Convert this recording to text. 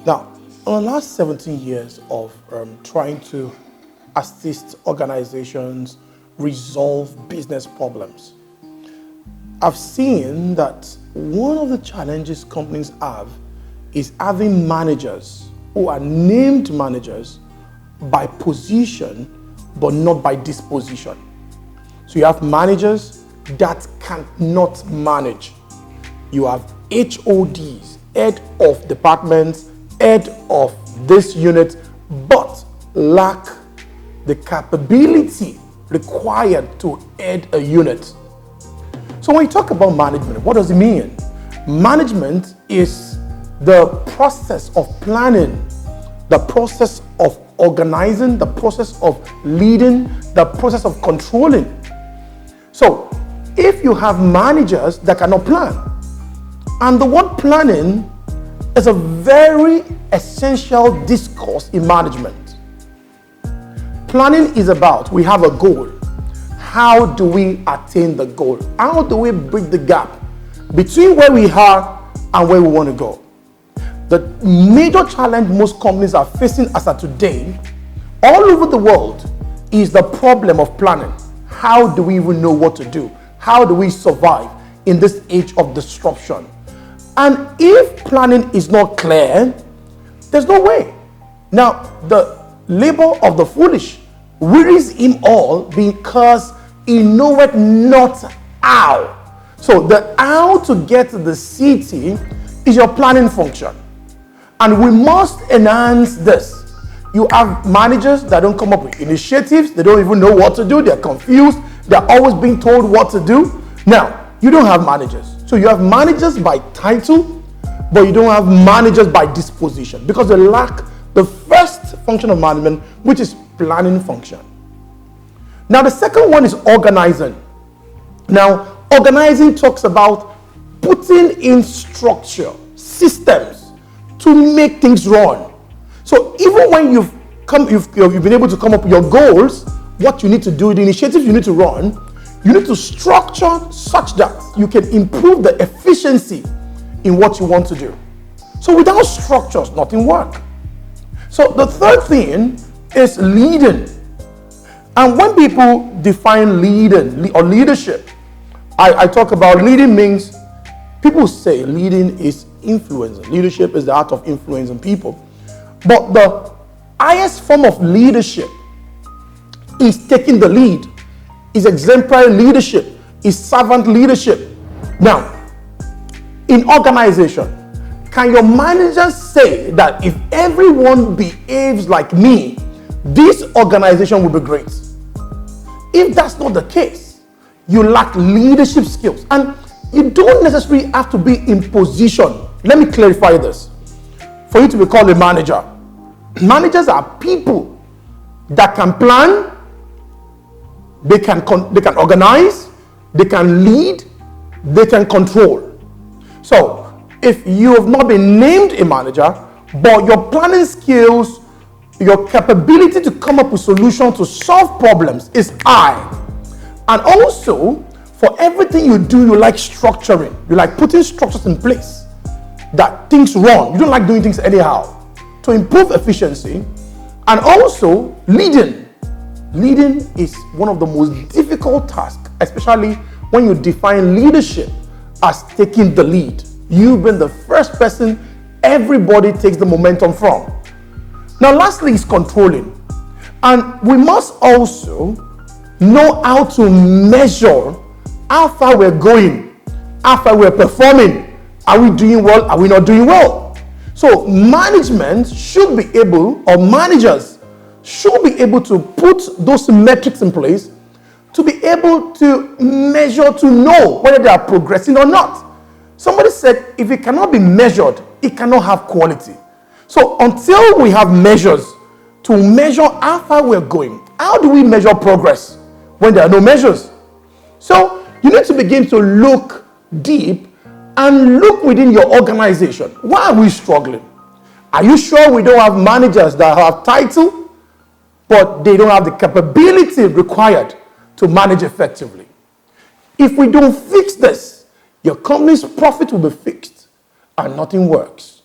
Now, in the last 17 years of trying to assist organizations resolve business problems, I've seen that one of the challenges companies have is having managers who are named managers by position, but not by disposition. So you have managers that cannot manage. You have HODs, head of departments, head of this unit, but lack the capability required to head a unit. So when you talk about management, what does it mean? Management is the process of planning, the process of organizing, the process of leading, the process of controlling. So if you have managers that cannot plan, and the word planning is a very essential discourse in management. Planning is about, we have a goal. How do we attain the goal? How do we bridge the gap between where we are and where we want to go? The major challenge most companies are facing as of today, all over the world, is the problem of planning. How do we even know what to do? How do we survive in this age of disruption? And if planning is not clear, there's no way. Now, the labor of the foolish wearies him all because he knoweth not how. So the how to get to the city is your planning function. And we must enhance this. You have managers that don't come up with initiatives. They don't even know what to do. They're confused. They're always being told what to do. Now, you don't have managers. So you have managers by title, but you don't have managers by disposition because they lack the first function of management, which is planning function. Now, the second one is organizing. Now, organizing talks about putting in structure, systems to make things run. So even when you've been able to come up with your goals, what you need to do, the initiatives you need to run, you need to structure such that you can improve the efficiency in what you want to do. So without structures, nothing works. So the third thing is leading. And when people define leading or leadership, I talk about leading means, people say leading is influencing. Leadership is the art of influencing people. But the highest form of leadership is taking the lead, is exemplary leadership, is servant leadership. Now, in organization, can your manager say that if everyone behaves like me, this organization will be great? If that's not the case, you lack leadership skills. And you don't necessarily have to be in position. Let me clarify this. For you to be called a manager, managers are people that can plan, they can organize, they can lead, they can control. So if you have not been named a manager, but your planning skills, your capability to come up with solutions to solve problems is high. And also, for everything you do, you like structuring. You like putting structures in place that things run. You don't like doing things anyhow. To improve efficiency, and also leading. Leading is one of the most difficult tasks, especially when you define leadership as taking the lead. You've been the first person everybody takes the momentum from. Now, lastly is controlling. And we must also know how to measure how far we're going, how far we're performing. Are we doing well? Are we not doing well? So management should be able, or managers should be able to put those metrics in place to be able to measure, to know whether they are progressing or not. Somebody said, if it cannot be measured, it cannot have quality. So until we have measures to measure how far we're going, how do we measure progress when there are no measures? So you need to begin to look deep and look within your organization. Why are we struggling? Are you sure we don't have managers that have title, but they don't have the capability required to manage effectively? If we don't fix this, your company's profit will be fixed and nothing works.